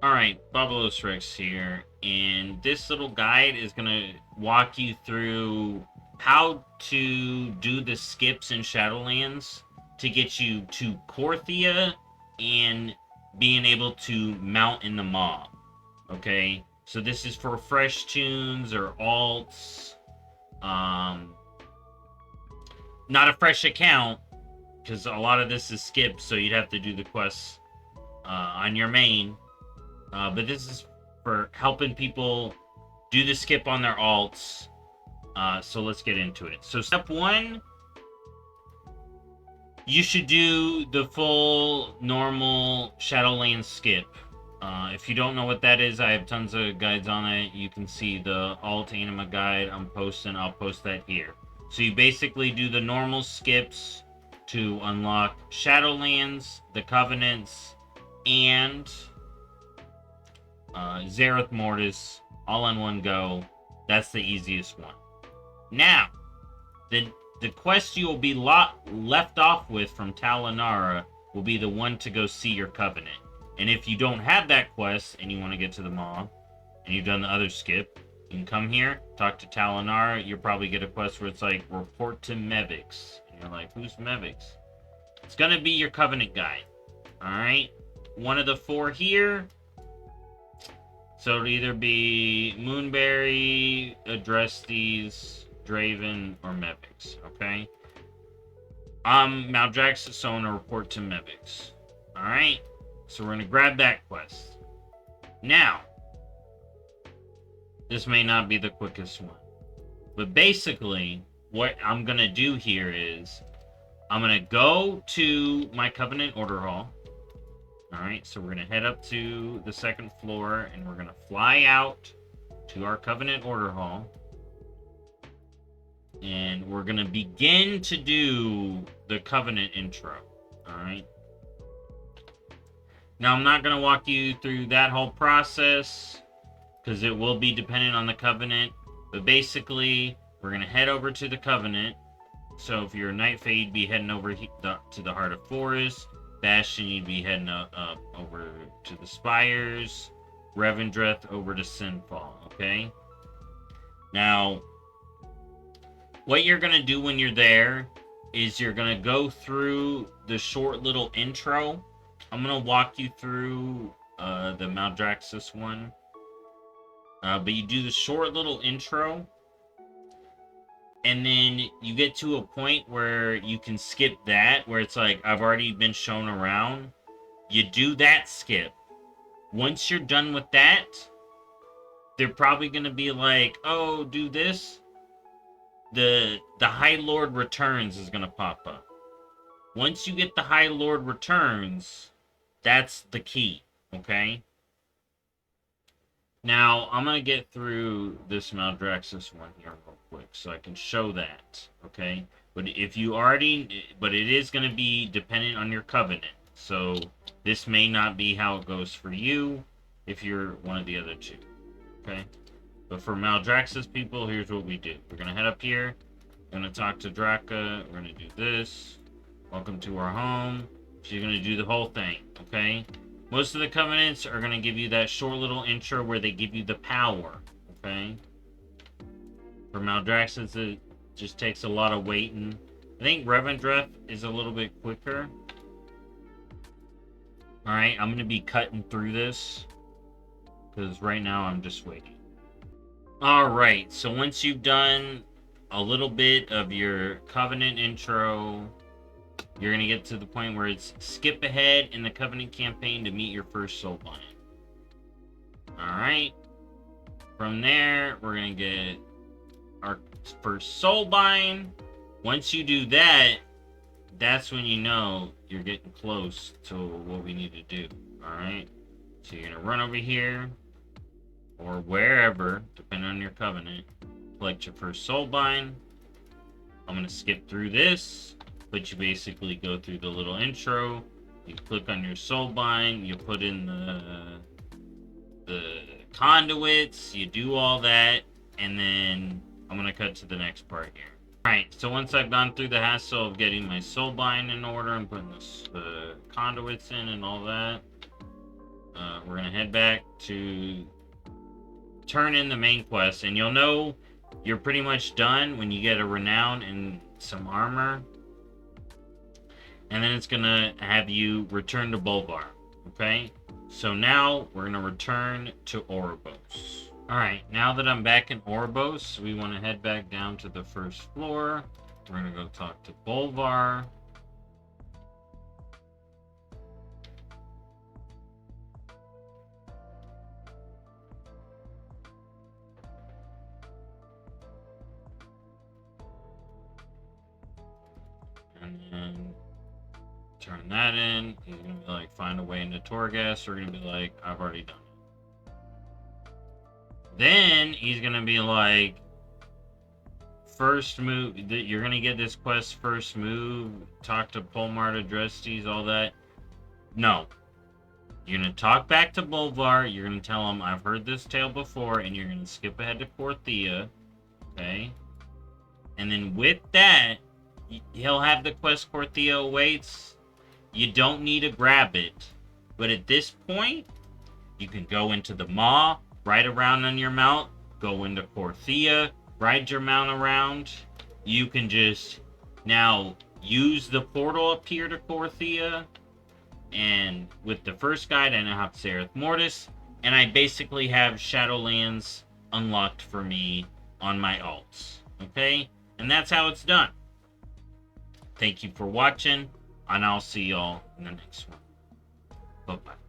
Alright, BobalosRex here, and this little guide is going to walk you through how to do the skips in Shadowlands to get you to Korthia and being able to mount in the mob. Okay? So this is for fresh tunes or alts. Not a fresh account, because a lot of this is skipped, so you'd have to do the quests on your main. But this is for helping people do the skip on their alts. So let's get into it. So step one, you should do the full normal Shadowlands skip. If you don't know what that is, I have tons of guides on it. You can see the alt anima guide I'm posting. I'll post that here. So you basically do the normal skips to unlock Shadowlands, the Covenants, and Zereth Mortis, all in one go. That's the easiest one. Now, the quest you will be left off with from Talanara will be the one to go see your Covenant. And if you don't have that quest and you want to get to the mob, and you've done the other skip, you can come here, talk to Talanara. You'll probably get a quest where it's like, report to Mevix. And you're like, who's Mevix? It's going to be your Covenant guy. Alright? One of the four here. So it'll either be Moonberry, Adrestes, Draven, or Mevix. Okay? I'm Maldraxxus, so I'm going to report to Mevix. Alright? So we're going to grab that quest. Now, this may not be the quickest one. But basically, what I'm going to do here is, I'm going to go to my Covenant Order Hall. Alright, so we're going to head up to the second floor, and we're going to fly out to our Covenant Order Hall. And we're going to begin to do the Covenant intro. Alright. Now, I'm not going to walk you through that whole process, because it will be dependent on the Covenant. But basically, we're going to head over to the Covenant. So if you're a Night Fae, you'd be heading over to the Heart of Forest. Bastion, you'd be heading up over to the Spires. Revendreth over to Sinfall, okay? Now, what you're going to do when you're there is you're going to go through the short little intro. I'm going to walk you through the Maldraxxus one. But you do the short little intro. And then you get to a point where you can skip that, where it's like, I've already been shown around. You do that skip. Once you're done with that, they're probably going to be like, oh, do this. The High Lord Returns is going to pop up. Once you get the High Lord Returns, that's the key, okay? Now, I'm going to get through this Maldraxxus one here real quick so I can show that, okay? But if you already... But it is going to be dependent on your Covenant. So, this may not be how it goes for you if you're one of the other two, okay? But for Maldraxxus people, here's what we do. We're going to head up here. We're going to talk to Draka. We're going to do this. Welcome to our home. She's going to do the whole thing, okay? Most of the Covenants are going to give you that short little intro where they give you the power, okay? For Maldraxxus, it just takes a lot of waiting. I think Revendreth is a little bit quicker. Alright, I'm going to be cutting through this, because right now I'm just waiting. Alright, so once you've done a little bit of your Covenant intro, you're going to get to the point where it's skip ahead in the Covenant campaign to meet your first Soulbind. Alright. From there, we're going to get our first Soulbind. Once you do that, that's when you know you're getting close to what we need to do. Alright. So you're going to run over here, or wherever, depending on your Covenant. Collect your first Soulbind. I'm going to skip through this. But you basically go through the little intro, you click on your Soulbind, you put in the conduits, you do all that, and then I'm going to cut to the next part here. Alright, so once I've gone through the hassle of getting my Soulbind in order and putting the conduits in and all that, we're gonna head back to turn in the main quest, and you'll know you're pretty much done when you get a renown and some armor. And then it's gonna have you return to Bolvar. Okay? So now we're gonna return to Oribos. Alright, now that I'm back in Oribos, we want to head back down to the first floor. We're gonna go talk to Bolvar. And then turn that in. He's gonna be like, find a way into Torghast. We're gonna be like, I've already done it. Then he's gonna be like, first move. You're gonna get this quest first move. Talk to Polmar, address these, all that. No. You're gonna talk back to Bolvar. You're gonna tell him, I've heard this tale before, and you're gonna skip ahead to Korthia. Okay? And then with that, he'll have the quest Korthia awaits. You don't need to grab it. But at this point, you can go into the maw, ride around on your mount, go into Korthia, ride your mount around. You can just now use the portal up here to Korthia. And with the first guide, I now have Sereth Mortis. And I basically have Shadowlands unlocked for me on my alts. Okay? And that's how it's done. Thank you for watching, and I'll see y'all in the next one. Bye-bye.